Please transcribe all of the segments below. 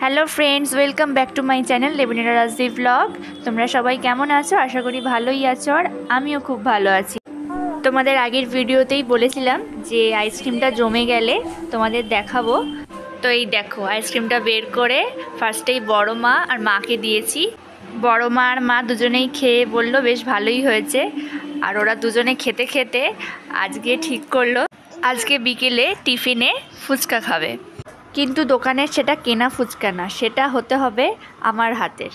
Hello friends, welcome back to my channel লেবুনেরা রাজদি blog. তোমরা সবাই কেমন আছো? আশা করি ভালোই আছো, আর আমিও খুব ভালো আছি। তোমাদের আগের ভিডিওতেই বলেছিলাম যে আইসক্রিমটা জমে গেলে তোমাদের দেখাবো। তো এই দেখো, আইসক্রিমটা বের করে ফার্স্টেই বড় মা আর মাকে দিয়েছি। বড় মা আর মা দুজনেই খেয়ে বললো বেশ ভালোই হয়েছে। আর ওরা দুজনে খেতে খেতে আজকে ঠিক করলো আজকে বিকেলে টিফিনে ফুচকা খাবে। কিন্তু দোকানের সেটা কেনা ফুচকা না, সেটা হতে হবে আমার হাতের।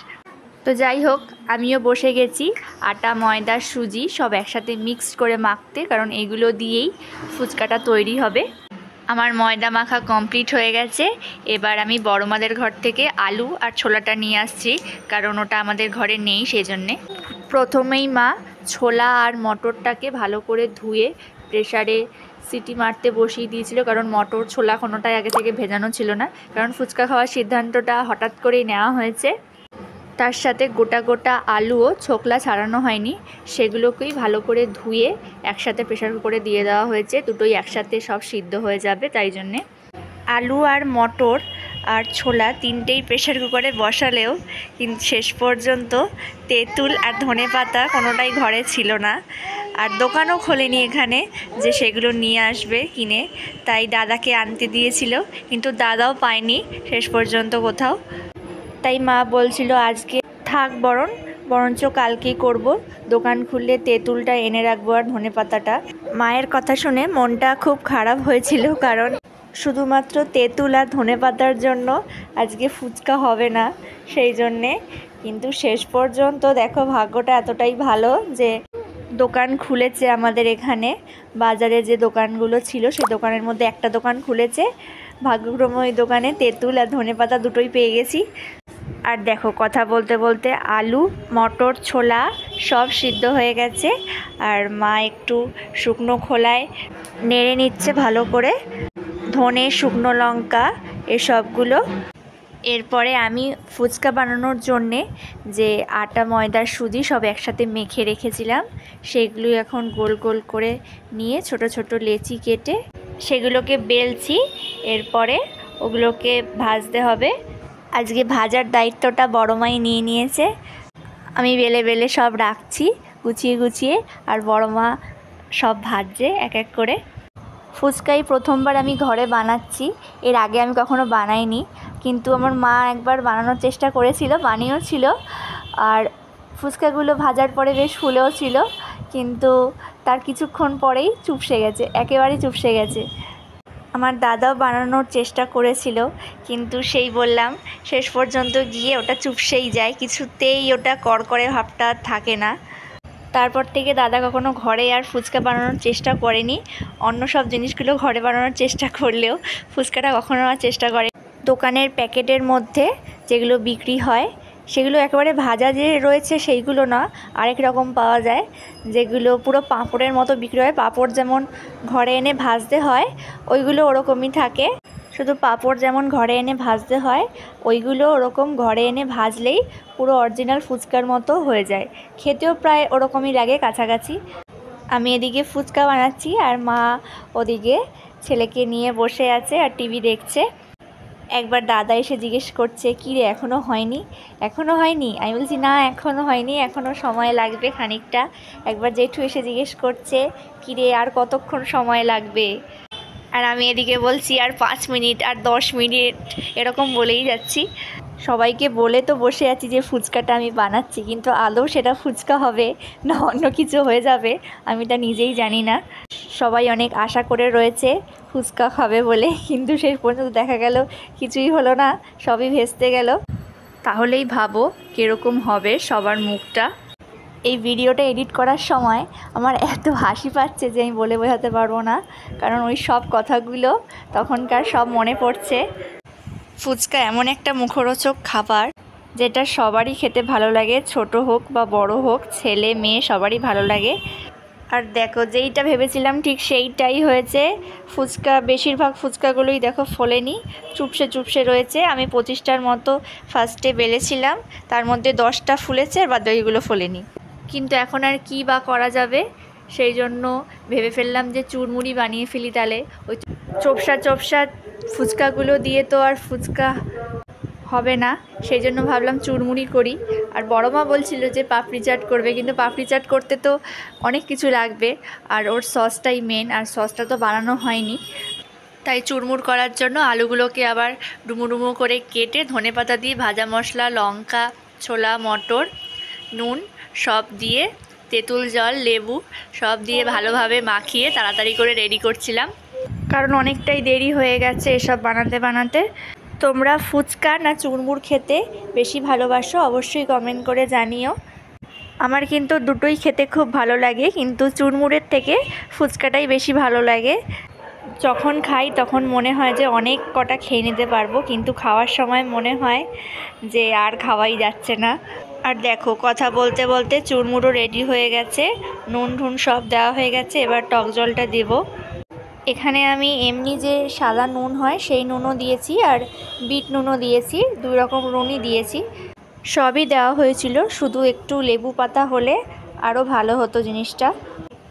তো যাই হোক, আমিও বসে গেছি আটা, ময়দা, সুজি সব একসাথে মিক্সড করে মাখতে, কারণ এগুলো দিয়েই ফুচকাটা তৈরি হবে। আমার ময়দা মাখা কমপ্লিট হয়ে গেছে। এবার আমি বড় মাদের ঘর থেকে আলু আর ছোলাটা নিয়ে আসছি, কারণ ওটা আমাদের ঘরে নেই, সেই জন্যে। প্রথমেই মা ছোলা আর মটরটাকে ভালো করে ধুয়ে প্রেসারে সিটি মারতে বসিয়ে দিয়েছিল, কারণ মটর ছোলা কোনোটাই আগে থেকে ভেজানো ছিল না, কারণ ফুচকা খাওয়ার সিদ্ধান্তটা হঠাৎ করেই নেওয়া হয়েছে। তার সাথে গোটা গোটা আলুও ছোকলা ছাড়ানো হয়নি, সেগুলোকেই ভালো করে ধুয়ে একসাথে প্রেসার কুকারে দিয়ে দেওয়া হয়েছে। দুটোই একসাথে সব সিদ্ধ হয়ে যাবে, তাই জন্যে। আলু আর মটর আর ছোলা তিনটেই প্রেসার কুকারে বসালেও কিন্তু শেষ পর্যন্ত তেঁতুল আর ধনেপাতা কোনোটাই ঘরে ছিল না। আর দোকানও খোলেনি এখানে যে সেগুলো নিয়ে আসবে কিনে, তাই দাদাকে আনতে দিয়েছিল, কিন্তু দাদাও পায়নি শেষ পর্যন্ত কোথাও। তাই মা বলছিল আজকে থাক, বরঞ্চ কালকেই করব, দোকান খুললে তেঁতুলটা এনে রাখবো আর ধনেপাতাটা। মায়ের কথা শুনে মনটা খুব খারাপ হয়েছিল, কারণ শুধুমাত্র তেঁতুল আর ধনেপাতার জন্য আজকে ফুচকা হবে না, সেই জন্যে। কিন্তু শেষ পর্যন্ত দেখো, ভাগ্যটা এতটাই ভালো যে দোকান খুলেছে আমাদের এখানে। বাজারে যে দোকানগুলো ছিল সেই দোকানের মধ্যে একটা দোকান খুলেছে। ভাগ্যক্রমে ওই দোকানে তেঁতুল আর ধনেপাতা দুটোই পেয়ে গেছি। আর দেখো, কথা বলতে বলতে আলু, মটর, ছোলা সব সিদ্ধ হয়ে গেছে। আর মা একটু শুকনো খোলায় নেড়ে নিচ্ছে ভালো করে, ধনে, শুকনো লঙ্কা এসবগুলো। এরপরে আমি ফুচকা বানানোর জন্যে যে আটা, ময়দা, সুজি সব একসাথে মেখে রেখেছিলাম, সেগুলো এখন গোল গোল করে নিয়ে ছোট ছোট লেচি কেটে সেগুলোকে বেলছি। এরপরে ওগুলোকে ভাজতে হবে। আজকে ভাজার দায়িত্বটা বড় মাই নিয়ে নিয়েছে। আমি বেলে বেলে সব রাখছি গুছিয়ে গুছিয়ে, আর বড় মা সব ভাজছে এক এক করে। ফুচকাই প্রথমবার আমি ঘরে বানাচ্ছি, এর আগে আমি কখনো বানাইনি। কিন্তু আমার মা একবার বানানোর চেষ্টা করেছিল, বানিয়েও ছিল। আর ফুচকাগুলো ভাজার পরে বেশ ফুলেও ছিল, কিন্তু তার কিছুক্ষণ পরেই চুপসে গেছে, একেবারেই চুপসে গেছে। আমার দাদাও বানানোর চেষ্টা করেছিল, কিন্তু সেই বললাম শেষ পর্যন্ত গিয়ে ওটা চুপসেই যায়, কিছুতেই ওটা কড়কড়ে ভাবটা থাকে না। তারপর থেকে দাদা কখনো ঘরে আর ফুচকা বানানোর চেষ্টা করেনি। অন্য সব জিনিসগুলো ঘরে বানানোর চেষ্টা করলেও ফুচকাটা কখনো আর চেষ্টা করে। দোকানের প্যাকেটের মধ্যে যেগুলো বিক্রি হয় সেগুলো একেবারে ভাজা যে রয়েছে সেইগুলো না, আরেক রকম পাওয়া যায়, যেগুলো পুরো পাঁপড়ের মতো বিক্রি হয়। পাঁপড় যেমন ঘরে এনে ভাজতে হয় ওইগুলো ওরকমই থাকে, শুধু পাঁপড় যেমন ঘরে এনে ভাজতে হয় ওইগুলো ওরকম ঘরে এনে ভাজলেই পুরো অরিজিনাল ফুচকার মতো হয়ে যায়। খেতেও প্রায় ওরকমই লাগে, কাছাকাছি। আমি এদিকে ফুচকা বানাচ্ছি আর মা ওদিকে ছেলেকে নিয়ে বসে আছে আর টিভি দেখছে। একবার দাদা এসে জিজ্ঞেস করছে, কী রে এখনও হয়নি? এখনও হয়নি? আমি বলছি না, এখনও হয়নি, এখনও সময় লাগবে খানিকটা। একবার জেঠু এসে জিজ্ঞেস করছে, কী রে আর কতক্ষণ সময় লাগবে? আর আমি এদিকে বলছি আর 5 মিনিট, আর 10 মিনিট, এরকম বলেই যাচ্ছি। সবাইকে বলে তো বসে আছি যে ফুচকাটা আমি বানাচ্ছি, কিন্তু আদৌ সেটা ফুচকা হবে না অন্য কিছু হয়ে যাবে আমি তা নিজেই জানি না। সবাই অনেক আশা করে রয়েছে ফুচকা খাবে বলে, কিন্তু শেষ পর্যন্ত দেখা গেল কিছুই হলো না, সবই ভেস্তে গেল। তাহলেই ভাবো কীরকম হবে সবার মুখটা। এই ভিডিওটা এডিট করার সময় আমার এত হাসি পাচ্ছে যে আমি বলে বোঝাতে পারবো না, কারণ ওই সব কথাগুলো তখনকার সব মনে পড়ছে। ফুচকা এমন একটা মুখরোচক খাবার যেটা সবারই খেতে ভালো লাগে, ছোট হোক বা বড় হোক, ছেলে মেয়ে সবারই ভালো লাগে। আর দেখো, যেইটা ভেবেছিলাম ঠিক সেইটাই হয়েছে। ফুচকা, বেশিরভাগ ফুচকাগুলোই দেখো ফোলেনি, চুপসে চুপসে রয়েছে। আমি 25টার মতো ফার্স্টে বেলেছিলাম, তার মধ্যে 10টা ফুলেছে আর বাদ বাকিগুলো ফোলেনি। কিন্তু এখন আর কী বা করা যাবে, সেই জন্য ভেবে ফেললাম যে চুরমুড়ি বানিয়ে ফেলি, তাহলে ওই চোপসা চোপসা ফুচকাগুলো দিয়ে তো আর ফুচকা হবে না, সেই জন্য ভাবলাম চুরমুড়ি করি। আর বড় মা বলছিল যে পাপড়ি চাট করবে, কিন্তু পাপড়ি চাট করতে তো অনেক কিছু লাগবে, আর ওর সসটাই মেন, আর সসটা তো বানানো হয়নি। তাই চুরমুর করার জন্য আলুগুলোকে আবার ডুমো ডুমো করে কেটে ধনেপাতা দিয়ে, ভাজা মশলা, লঙ্কা, ছোলা, মটর, নুন সব দিয়ে, তেঁতুল জল, লেবু সব দিয়ে ভালোভাবে মাখিয়ে তাড়াতাড়ি করে রেডি করছিলাম, কারণ অনেকটাই দেরি হয়ে গেছে এসব বানাতে বানাতে। তোমরা ফুচকা না চুরমুর খেতে বেশি ভালোবাসো অবশ্যই কমেন্ট করে জানিও। আমার কিন্তু দুটোই খেতে খুব ভালো লাগে, কিন্তু চুরমুরের থেকে ফুচকাটাই বেশি ভালো লাগে। যখন খাই তখন মনে হয় যে অনেক কটা খেয়ে নিতে পারবো, কিন্তু খাওয়ার সময় মনে হয় যে আর খাওয়াই যাচ্ছে না। আর দেখো, কথা বলতে বলতে চুরমুরও রেডি হয়ে গেছে, নুন ঠুন সব দেওয়া হয়ে গেছে। এবার টক জলটা দেব। এখানে আমি এমনি যে সাদা নুন হয় সেই নুনও দিয়েছি, আর বিট নুনও দিয়েছি, 2 রকম নুনই দিয়েছি। সবই দেওয়া হয়েছিল, শুধু একটু লেবু পাতা হলে আরও ভালো হতো জিনিসটা।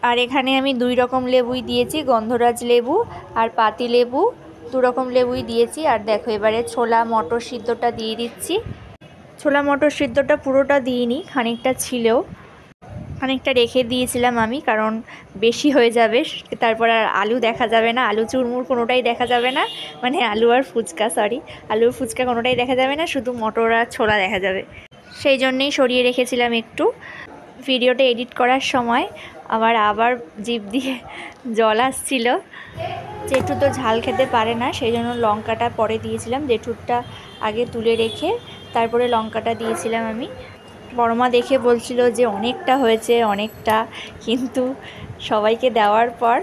আর এখানে আমি 2 রকম লেবুই দিয়েছি, গন্ধরাজ লেবু আর পাতি লেবু, 2 রকম লেবুই দিয়েছি। আর দেখো, এবারে ছোলা মটর সিদ্ধটা দিয়ে দিচ্ছি। ছোলা মটর সিদ্ধটা পুরোটা দিইনি, খানিকটা ছিলও, খানিকটা রেখে দিয়েছিলাম আমি, কারণ বেশি হয়ে যাবে, তারপর আর আলু দেখা যাবে না, আলু চুরমুর কোনোটাই দেখা যাবে না, মানে আলু আর ফুচকা, সরি, আলুর ফুচকা কোনোটাই দেখা যাবে না, শুধু মটর আর ছোলা দেখা যাবে। সেই জন্যেই সরিয়ে রেখেছিলাম একটু। ভিডিওটা এডিট করার সময় আবার জিভ দিয়ে জল আসছিল। জেঠু তো ঝাল খেতে পারে না, সেই জন্য লঙ্কাটা পরে দিয়েছিলাম, জেঠুরটা আগে তুলে রেখে তারপরে লঙ্কাটা দিয়েছিলাম আমি। বড়মা দেখে বলছিল যে অনেকটা হয়েছে, অনেকটা, কিন্তু সবাইকে দেওয়ার পর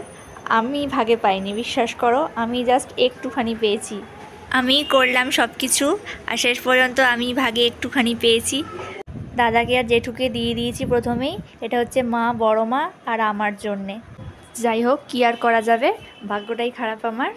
আমি ভাগে পাইনি, বিশ্বাস করো, আমি জাস্ট একটুখানি পেয়েছি। আমি করলাম সব কিছু, আর শেষ পর্যন্ত আমি ভাগে একটুখানি পেয়েছি। দাদাকে আর জেঠুকে দিয়ে দিয়েছি প্রথমেই। এটা হচ্ছে মা, বড় মা আর আমার জন্যে। যাই হোক, কী আর করা যাবে, ভাগ্যটাই খারাপ আমার।